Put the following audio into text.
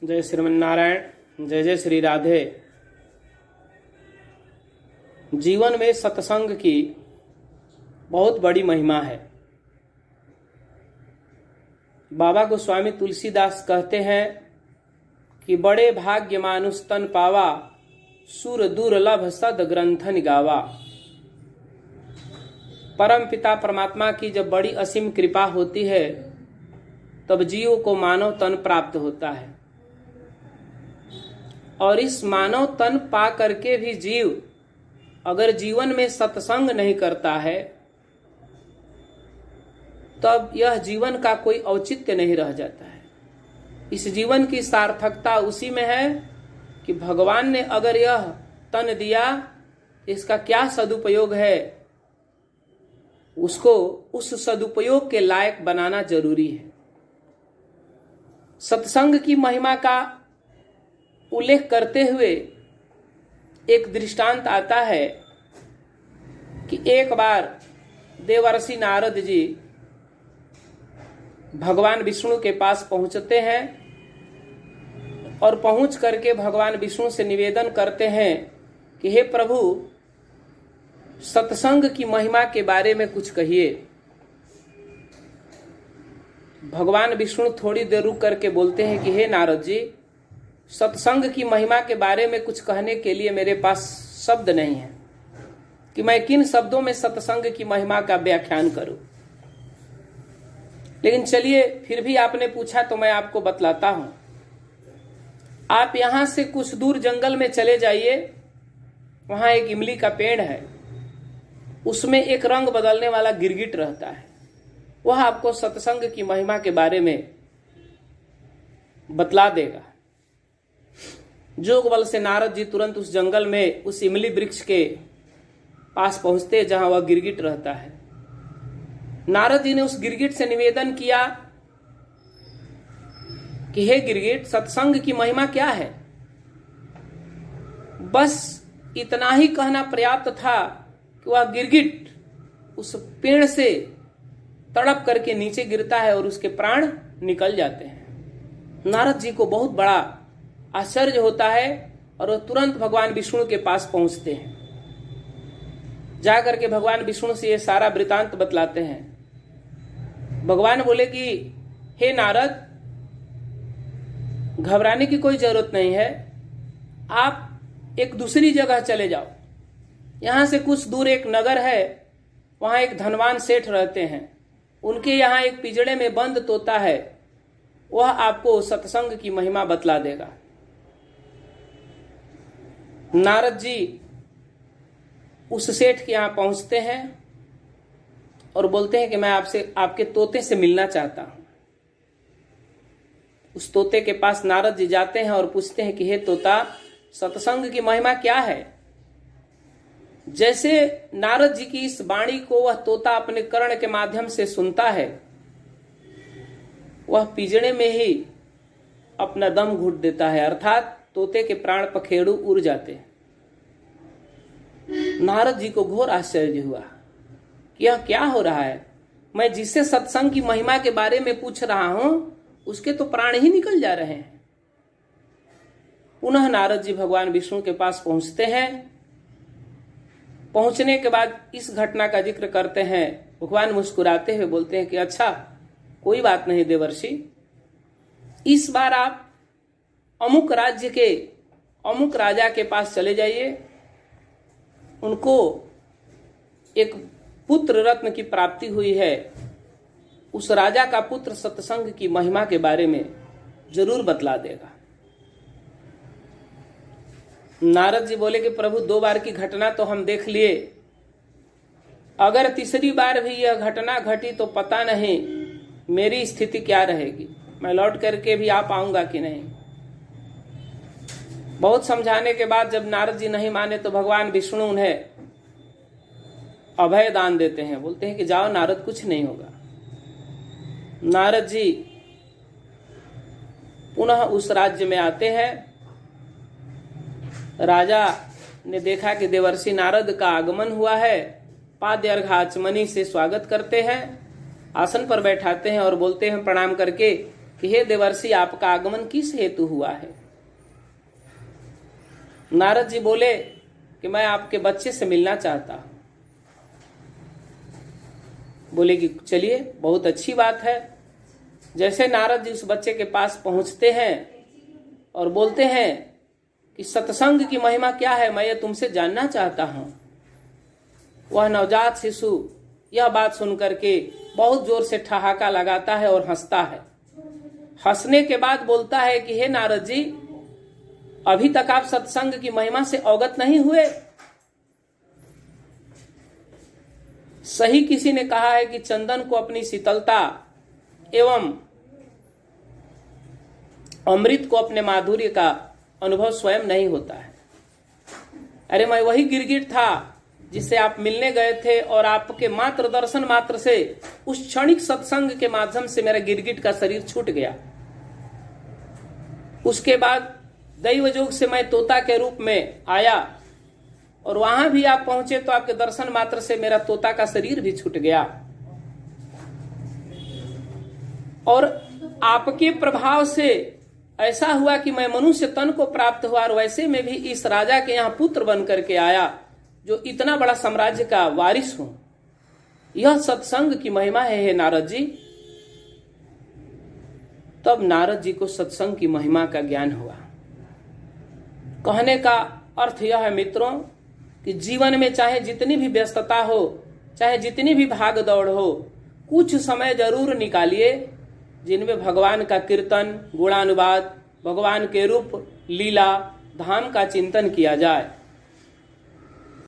जय श्रीमन्नारायण। जय जय श्री राधे। जीवन में सत्संग की बहुत बड़ी महिमा है। बाबा गोस्वामी तुलसीदास कहते हैं कि बड़े भाग्य मानुष तन पावा, सुर दुर्लभ सद ग्रंथन गावा। परम पिता परमात्मा की जब बड़ी असीम कृपा होती है तब जीव को मानव तन प्राप्त होता है, और इस मानव तन पा करके भी जीव अगर जीवन में सत्संग नहीं करता है तब यह जीवन का कोई औचित्य नहीं रह जाता है। इस जीवन की सार्थकता उसी में है कि भगवान ने अगर यह तन दिया, इसका क्या सदुपयोग है, उसको उस सदुपयोग के लायक बनाना जरूरी है। सत्संग की महिमा का उल्लेख करते हुए एक दृष्टांत आता है कि एक बार देवर्षि नारद जी भगवान विष्णु के पास पहुंचते हैं और पहुंच करके भगवान विष्णु से निवेदन करते हैं कि हे प्रभु, सत्संग की महिमा के बारे में कुछ कहिए। भगवान विष्णु थोड़ी देर रुक करके बोलते हैं कि हे नारद जी, सत्संग की महिमा के बारे में कुछ कहने के लिए मेरे पास शब्द नहीं है कि मैं किन शब्दों में सत्संग की महिमा का व्याख्यान करूं। लेकिन चलिए, फिर भी आपने पूछा तो मैं आपको बतलाता हूं। आप यहां से कुछ दूर जंगल में चले जाइए, वहां एक इमली का पेड़ है, उसमें एक रंग बदलने वाला गिरगिट रहता है। वह आपको सत्संग की महिमा के बारे में बतला देगा। जोग बल से नारद जी तुरंत उस जंगल में उस इमली वृक्ष के पास पहुंचते जहां वह गिरगिट रहता है। नारद जी ने उस गिरगिट से निवेदन किया कि हे गिरगिट, सत्संग की महिमा क्या है। बस इतना ही कहना पर्याप्त था कि वह गिरगिट उस पेड़ से तड़प करके नीचे गिरता है और उसके प्राण निकल जाते हैं। नारद जी को बहुत बड़ा आश्चर्य होता है और वह तुरंत भगवान विष्णु के पास पहुंचते हैं। जाकर के भगवान विष्णु से ये सारा वृतांत बतलाते हैं। भगवान बोले कि हे नारद, घबराने की कोई जरूरत नहीं है, आप एक दूसरी जगह चले जाओ। यहां से कुछ दूर एक नगर है, वहां एक धनवान सेठ रहते हैं। उनके यहां एक पिंजड़े में बंद तोता है, वह आपको सत्संग की महिमा बतला देगा। नारद जी उस सेठ के यहां पहुंचते हैं और बोलते हैं कि मैं आपसे आपके तोते से मिलना चाहता हूं। उस तोते के पास नारद जी जाते हैं और पूछते हैं कि हे तोता, सत्संग की महिमा क्या है। जैसे नारद जी की इस वाणी को वह तोता अपने कर्ण के माध्यम से सुनता है, वह पिंजड़े में ही अपना दम घुट देता है, अर्थात तोते के प्राण पखेरु उड़ जाते हैं। नारद जी को घोर आश्चर्य हुआ कि यह क्या हो रहा है। मैं जिससे सत्संग की महिमा के बारे में पूछ रहा हूं उसके तो प्राण ही निकल जा रहे हैं। पुनः नारद जी भगवान विष्णु के पास पहुंचते हैं। पहुंचने के बाद इस घटना का जिक्र करते हैं। भगवान मुस्कुराते हुए बोलते हैं कि अच्छा, कोई बात नहीं देवर्षि, इस बार आप अमुक राज्य के अमुक राजा के पास चले जाइए। उनको एक पुत्र रत्न की प्राप्ति हुई है। उस राजा का पुत्र सत्संग की महिमा के बारे में जरूर बतला देगा। नारद जी बोले कि प्रभु, 2 बार की घटना तो हम देख लिए, अगर तीसरी बार भी यह घटना घटी तो पता नहीं मेरी स्थिति क्या रहेगी। मैं लौट करके भी आ पाऊंगा कि नहीं। बहुत समझाने के बाद जब नारद जी नहीं माने तो भगवान विष्णु उन्हें अभय दान देते हैं। बोलते हैं कि जाओ नारद, कुछ नहीं होगा। नारद जी पुनः उस राज्य में आते हैं। राजा ने देखा कि देवर्षि नारद का आगमन हुआ है, पाद्य अर्घ्य आचमनी से स्वागत करते हैं, आसन पर बैठाते हैं और बोलते हैं प्रणाम करके कि हे देवर्षि, आपका आगमन किस हेतु हुआ है। नारद जी बोले कि मैं आपके बच्चे से मिलना चाहता हूं। बोले कि चलिए, बहुत अच्छी बात है। जैसे नारद जी उस बच्चे के पास पहुंचते हैं और बोलते हैं कि सत्संग की महिमा क्या है, मैं ये तुमसे जानना चाहता हूं। वह नवजात शिशु यह बात सुनकर के बहुत जोर से ठहाका लगाता है और हंसता है। हंसने के बाद बोलता है कि हे नारद जी, अभी तक आप सत्संग की महिमा से अवगत नहीं हुए। सही किसी ने कहा है कि चंदन को अपनी शीतलता एवं अमृत को अपने माधुर्य का अनुभव स्वयं नहीं होता है। अरे मैं वही गिरगिट था जिससे आप मिलने गए थे, और आपके मात्र दर्शन मात्र से, उस क्षणिक सत्संग के माध्यम से मेरा गिरगिट का शरीर छूट गया। उसके बाद दैव जोग से मैं तोता के रूप में आया, और वहां भी आप पहुंचे तो आपके दर्शन मात्र से मेरा तोता का शरीर भी छूट गया। और आपके प्रभाव से ऐसा हुआ कि मैं मनुष्य तन को प्राप्त हुआ, और वैसे में भी इस राजा के यहाँ पुत्र बन करके आया जो इतना बड़ा साम्राज्य का वारिस हूं। यह सत्संग की महिमा है हे नारद जी। तब नारद जी को सत्संग की महिमा का ज्ञान हुआ। कहने का अर्थ यह है मित्रों कि जीवन में चाहे जितनी भी व्यस्तता हो, चाहे जितनी भी भाग दौड़ हो, कुछ समय जरूर निकालिए जिनमें भगवान का कीर्तन, गुणानुवाद, भगवान के रूप, लीला, धाम का चिंतन किया जाए।